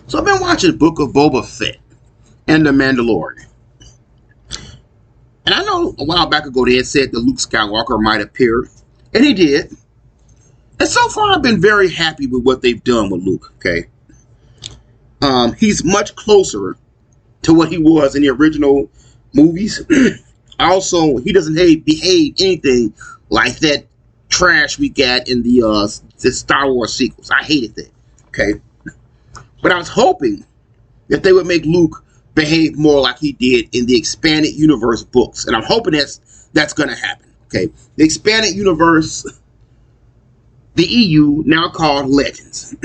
So I've been watching the Book of Boba Fett and The Mandalorian. And I know a while back ago they had said that Luke Skywalker might appear. And he did. And so far I've been very happy with what they've done with Luke, okay? He's much closer to what he was in the original movies. Also, he doesn't behave anything like that trash we got in the Star Wars sequels. I hated that, okay? But I was hoping that they would make Luke behave more like he did in the Expanded Universe books. And I'm hoping that's going to happen, okay? The Expanded Universe, the EU, now called Legends.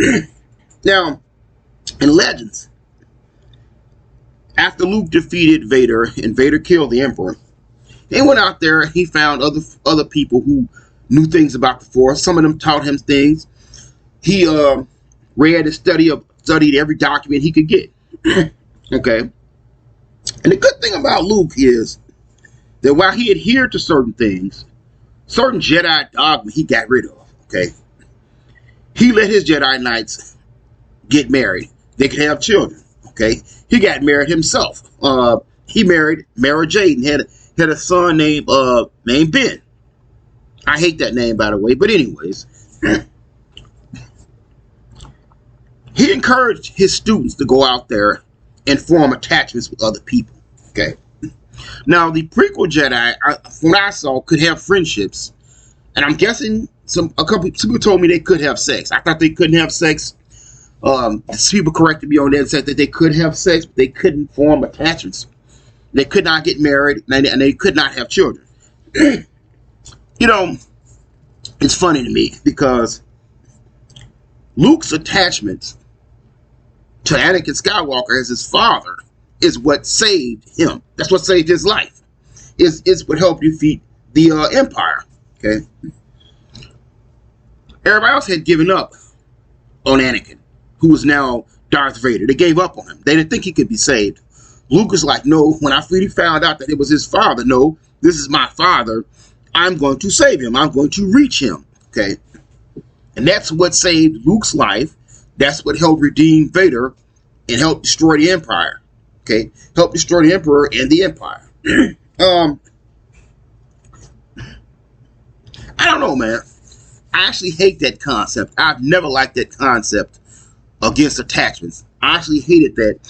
Now, in Legends, after Luke defeated Vader and Vader killed the Emperor, he went out there, he found other people who knew things about the Force. Some of them taught him things. He read and studied every document he could get. Okay? And the good thing about Luke is that while he adhered to certain things, certain Jedi dogma he got rid of. Okay? He let his Jedi Knights get married. They could have children. Okay? He got married himself. He married Mara Jade and had a son named Ben. I hate that name, by the way. But anyways, he encouraged his students to go out there and form attachments with other people. Okay. Now, the prequel Jedi, from what I saw, could have friendships, and I'm guessing a couple people told me they could have sex. I thought they couldn't have sex. People corrected me on that and said that they could have sex, but they couldn't form attachments. They could not get married, and they could not have children. You know, it's funny to me because Luke's attachment to Anakin Skywalker as his father is what saved him. That's what saved his life. Is what helped defeat the Empire. Okay. Everybody else had given up on Anakin, who was now Darth Vader. They gave up on him. They didn't think he could be saved. Luke was like, no, when I really found out that it was his father, no, this is my father. I'm going to save him. I'm going to reach him. Okay. And that's what saved Luke's life. That's what helped redeem Vader and helped destroy the Empire. Okay. Helped destroy the Emperor and the Empire. I don't know, man. I actually hate that concept. I've never liked that concept against attachments. I actually hated that.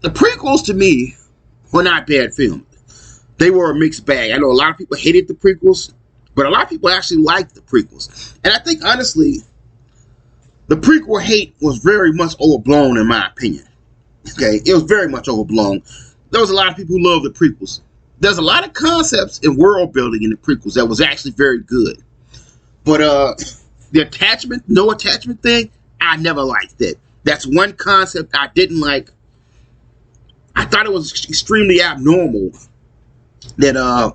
The prequels, to me, were not bad films. They were a mixed bag. I know a lot of people hated the prequels, but a lot of people actually liked the prequels. And I think, honestly, the prequel hate was very much overblown, in my opinion. Okay, it was very much overblown. There was a lot of people who loved the prequels. There's a lot of concepts in world building in the prequels that was actually very good. But the no attachment thing, I never liked that. That's one concept I didn't like. I thought it was extremely abnormal that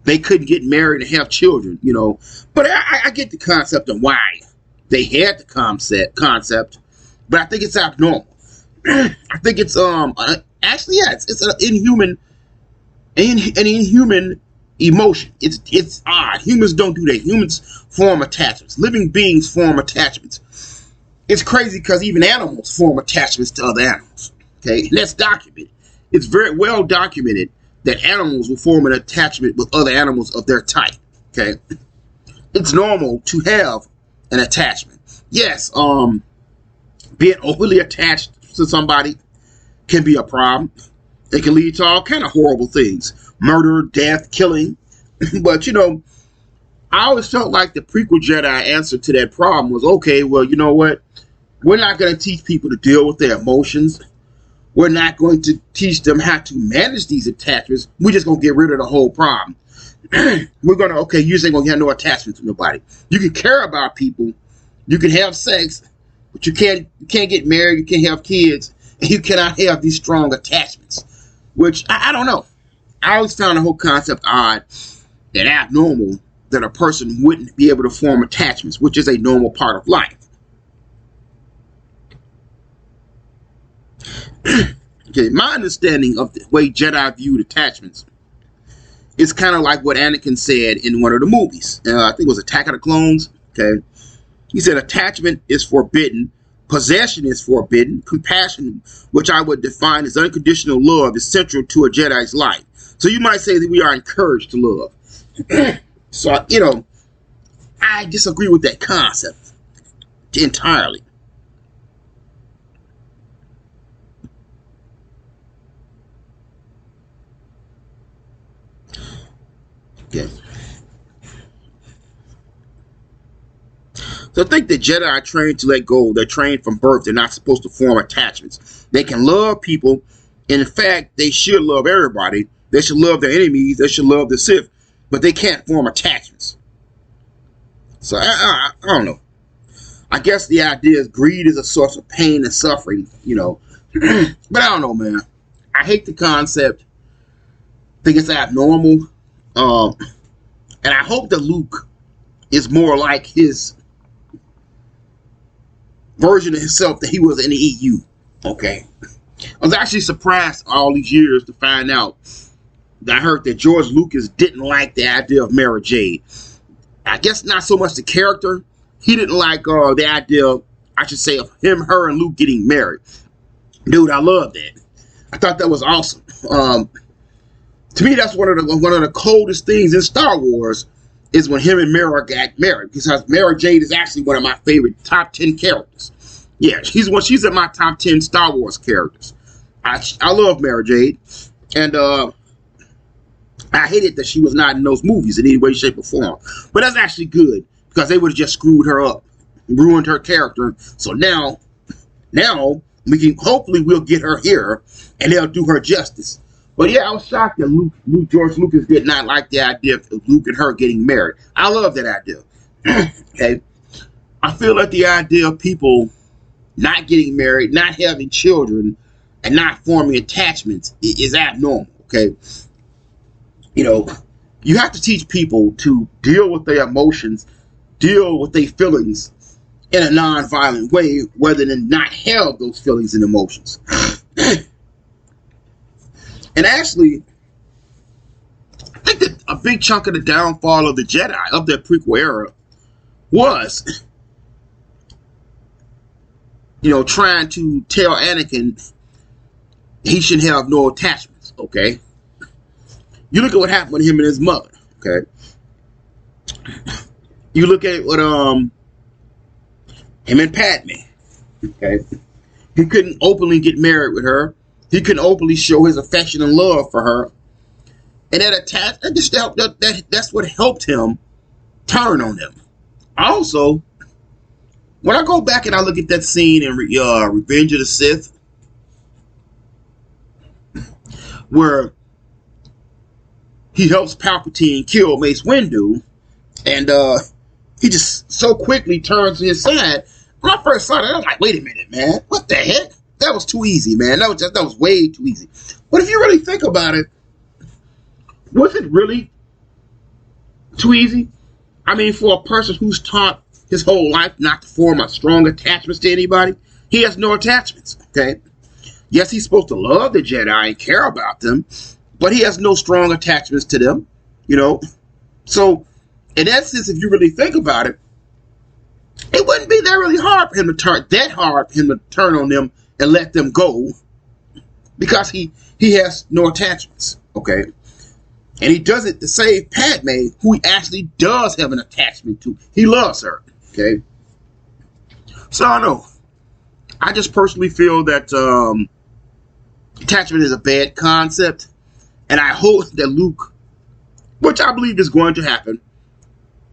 they couldn't get married and have children, you know. But I get the concept of why they had the concept, but I think it's abnormal. I think it's actually, yeah, it's an inhuman emotion. It's odd. Humans don't do that. Humans form attachments. Living beings form attachments. It's crazy because even animals form attachments to other animals. Okay, and that's documented. It's very well documented that animals will form an attachment with other animals of their type. Okay, it's normal to have an attachment. Yes, being overly attached to somebody can be a problem. It can lead to all kind of horrible things: murder, death, killing. But you know, I always felt like the prequel Jedi answer to that problem was, okay, well, you know what? We're not going to teach people to deal with their emotions. We're not going to teach them how to manage these attachments. We're just going to get rid of the whole problem. We're going to, okay, you just ain't going to have no attachment to nobody. You can care about people. You can have sex, but you can't get married. You can't have kids. And you cannot have these strong attachments. Which, I don't know. I always found the whole concept odd and abnormal that a person wouldn't be able to form attachments, which is a normal part of life. Okay, my understanding of the way Jedi viewed attachments is kind of like what Anakin said in one of the movies. I think it was Attack of the Clones. Okay, he said attachment is forbidden, Possession is forbidden. Compassion, which I would define as unconditional love, is central to a Jedi's life. So you might say that we are encouraged to love. So, I disagree with that concept entirely. Okay. So I think the Jedi are trained to let go. They're trained from birth. They're not supposed to form attachments. They can love people. And in fact, they should love everybody. They should love their enemies. They should love the Sith. But they can't form attachments. So I don't know. I guess the idea is greed is a source of pain and suffering, But I don't know, man. I hate the concept. I think it's abnormal. And I hope that Luke is more like his version of himself that he was in the EU. Okay. I was actually surprised all these years to find out that I heard that George Lucas didn't like the idea of Mara Jade. I guess not so much the character. He didn't like the idea, I should say, of him, her, and Luke getting married. Dude, I love that. I thought that was awesome. To me, that's one of the coldest things in Star Wars is when him and Mara got married, because Mara Jade is actually one of my favorite top 10 characters. Yeah, she's in my top 10 Star Wars characters. I love Mara Jade, and I hated that she was not in those movies in any way, shape, or form. But that's actually good, because they would have just screwed her up, ruined her character. So now hopefully we'll get her here, and they'll do her justice. But yeah, I was shocked that George Lucas did not like the idea of Luke and her getting married. I love that idea. Okay, I feel like the idea of people not getting married, not having children, and not forming attachments is abnormal. Okay, you have to teach people to deal with their emotions, deal with their feelings in a non-violent way, rather than not have those feelings and emotions. And actually, I think that a big chunk of the downfall of the Jedi, of that prequel era, was, trying to tell Anakin he shouldn't have no attachments, okay? You look at what happened with him and his mother, okay? You look at what, him and Padme, okay? He couldn't openly get married with her. He couldn't openly show his affection and love for her. And that's what helped him turn on them. Also, when I go back and I look at that scene in Revenge of the Sith, where he helps Palpatine kill Mace Windu, and he just so quickly turns to his side. When I first saw that, I was like, wait a minute, man. What the heck? That was too easy, man. That was way too easy. But if you really think about it, was it really too easy? I mean, for a person who's taught his whole life not to form a strong attachments to anybody, he has no attachments, okay? Yes, he's supposed to love the Jedi and care about them, but he has no strong attachments to them, So, in that sense, if you really think about it, it wouldn't be that really hard for him to turn on them and let them go, because he has no attachments, okay? And he does it to save Padme, who he actually does have an attachment to. He loves her, okay? So I don't know. I just personally feel that attachment is a bad concept, and I hope that Luke, which I believe is going to happen,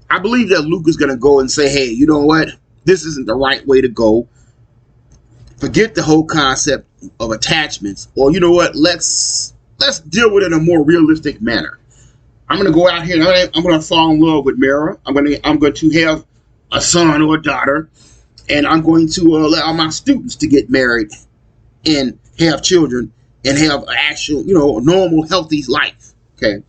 I believe that Luke is going to go and say, hey, you know what? This isn't the right way to go. Forget the whole concept of attachments, or you know what? Let's deal with it in a more realistic manner. I'm gonna go out here and I'm gonna fall in love with Mara. I'm going to have a son or a daughter, and I'm going to allow my students to get married and have children and have an actual, normal, healthy life. Okay,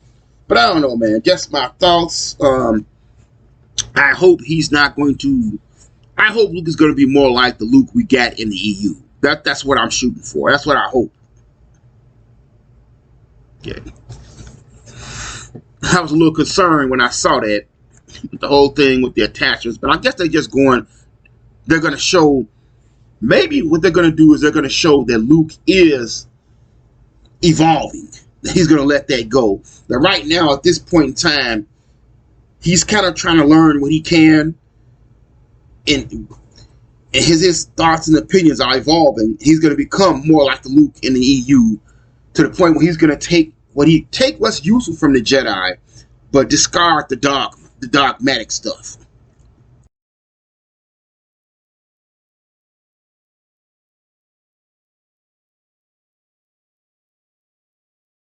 but I don't know, man. Just my thoughts. I hope he's not going to. I hope Luke is going to be more like the Luke we got in the EU. That's what I'm shooting for. That's what I hope. Okay. I was a little concerned when I saw that, the whole thing with the attachments, but I guess they're going to show Maybe what they're going to do is they're going to show that Luke is evolving. He's going to let that go. That right now, at this point in time, he's kind of trying to learn what he can, and his thoughts and opinions are evolving. He's going to become more like the Luke in the EU, to the point where he's going to take what's useful from the Jedi, but discard the dogmatic stuff.